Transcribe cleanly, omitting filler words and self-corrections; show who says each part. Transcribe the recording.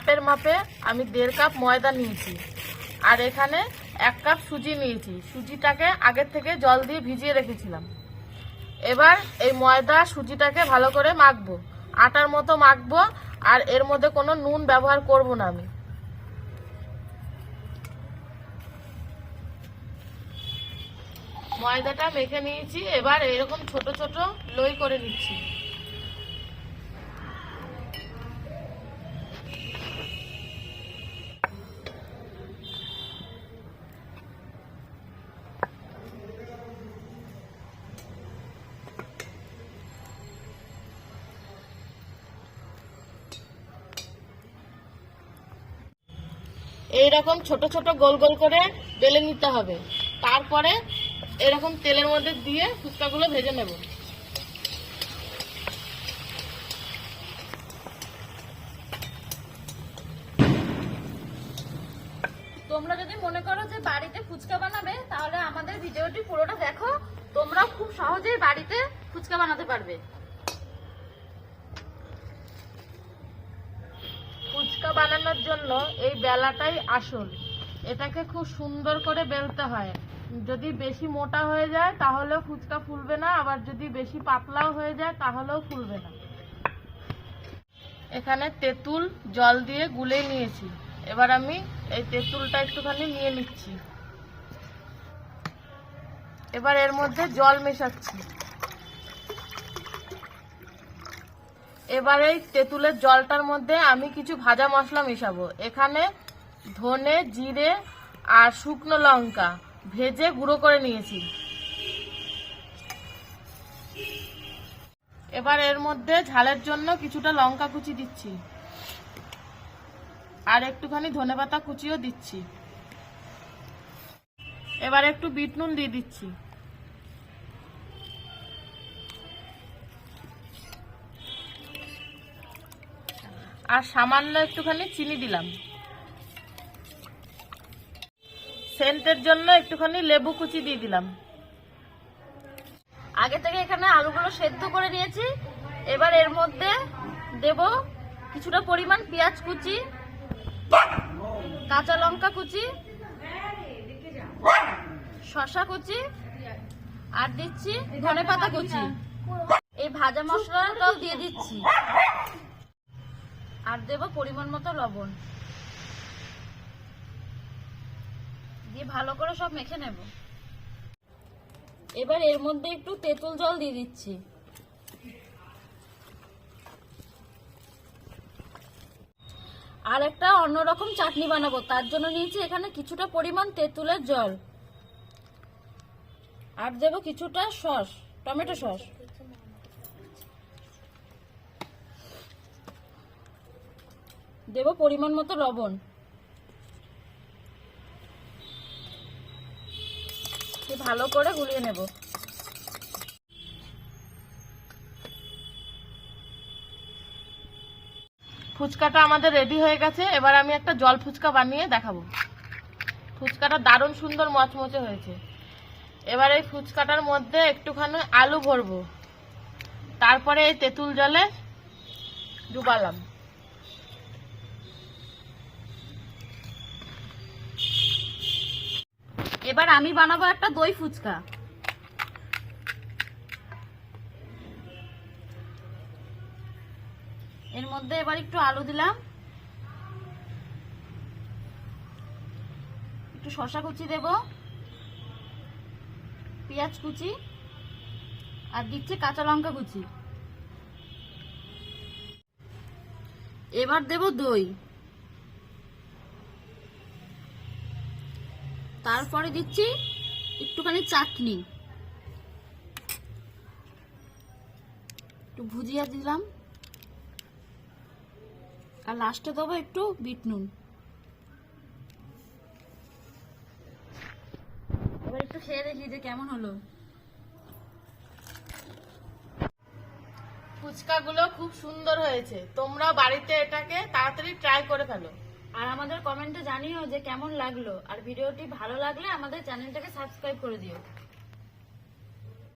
Speaker 1: কাপের মাপে আমি 1.5 কাপ ময়দা নিয়েছি, আর এখানে 1 কাপ সুজি নিয়েছি। সুজিটাকে আগের থেকে জল দিয়ে ভিজিয়ে রেখেছিলাম। এবার এই ময়দা সুজিটাকে ভালো করে মাখবো, আটার মতো মাখবো, আর এর মধ্যে কোনো নুন ব্যবহার করব না আমি। ময়দাটা মেখে নিয়েছি, এবার এরকম ছোট ছোট লই করে নিচ্ছি। এইরকম ছোট ছোট গোল গোল করে বেলে নিতে হবে। তারপরে এরকম তেলের মধ্যে দিয়ে ফুচকাগুলো ভেজে নেব।
Speaker 2: তোমরা যদি মনে করো যে বাড়িতে ফুচকা বানাবে, তাহলে আমাদের ভিডিওটি পুরোটা দেখো। তোমরা খুব সহজেই বাড়িতে ফুচকা বানাতে পারবে।
Speaker 1: ফুচকা বানানোর জন্য এই বেলাটাই আসল। এটাকে খুব সুন্দর করে বেলতে হয়। যদি বেশি মোটা হয়ে যায় তাহলেও ফুচকা ফুলবে না, আবার যদি বেশি পাতলাও হয়ে যায় তাহলেও ফুলবে না। এখানে তেঁতুল জল দিয়ে গুলে নিয়েছি। এবার আমি এই তেঁতুলটা একটুখানি নিয়ে নিচ্ছি। এবার এর মধ্যে জল মেশাচ্ছি। এবার এই তেঁতুলের জলটার মধ্যে আমি কিছু ভাজা মশলা মেশাবো। এখানে ধনে, জিরে আর শুকনো লঙ্কা ভেজে গুঁড়ো করে নিয়েছি। এবার এর মধ্যে ঝালের জন্য কিছুটা লঙ্কা কুচি দিচ্ছি, আর একটুখানি ধনেপাতা কুচিও দিচ্ছি। এবার একটু বিট নুন দিয়ে দিচ্ছি। আর সামান্য একটুখানি চিনি দিলাম। সেন্টের জন্য একটুখানি লেবু কুচি দিয়ে দিলাম।
Speaker 2: আগে থেকে এখানে আলুগুলো সেদ্ধ করে নিয়েছি। এবার এর মধ্যে দেব কিছুটা পরিমাণ পেঁয়াজ কুচি, কাঁচা লঙ্কা কুচি, শসা কুচি, আর দিচ্ছি ধনেপাতা কুচি। এই ভাজা মশলাটাও দিয়ে দিচ্ছি, আর দেব পরিমাণ মতো লবণ দিয়ে ভালো করে সব মেখে নেব। এবার এর মধ্যে একটু তেঁতুল জল দিয়ে দিচ্ছি। আর একটা অন্যরকম চাটনি বানাবো, তার জন্য নিয়েছি এখানে কিছুটা পরিমাণ তেঁতুলের জল, আর দেব কিছুটা সস, টমেটো সস। দেব পরিমাণ মতো লবণ। ভালো করে গুলিয়ে নেব।
Speaker 1: ফুচকাটা আমাদের রেডি হয়ে গেছে। এবার আমি একটা জল ফুচকা বানিয়ে দেখাবো। ফুচকাটা দারুণ সুন্দর মচমচে হয়েছে। এবার এই ফুচকাটার মধ্যে একটুখানি আলু ভরবো, তারপরে এই তেঁতুল জলে ডুবালাম।
Speaker 2: এবার আমি বানাবো একটা দই ফুচকা। এর মধ্যে এবার একটু আলু দিলাম, একটু শসা কুচি দেব, পেঁয়াজ কুচি, আর দিচ্ছে কাঁচা লঙ্কা কুচি। এবার দেব দই, তারপরে দিচ্ছি একটুখানি চাটনি, একটু ভুজিয়া দিলাম, আর লাস্টে দেবো একটু বিট নুন। এবার একটু খেয়ে দেখি যে কেমন হলো।
Speaker 1: ফুচকাগুলো খুব সুন্দর হয়েছে। তোমরা বাড়িতে এটাকে তাড়াতাড়ি ট্রাই করে ফেলো।
Speaker 2: আর আমাদের কমেন্টে জানিও যে কেমন লাগলো, আর ভিডিওটি ভালো লাগলে আমাদের চ্যানেলটাকে সাবস্ক্রাইব করে দিও।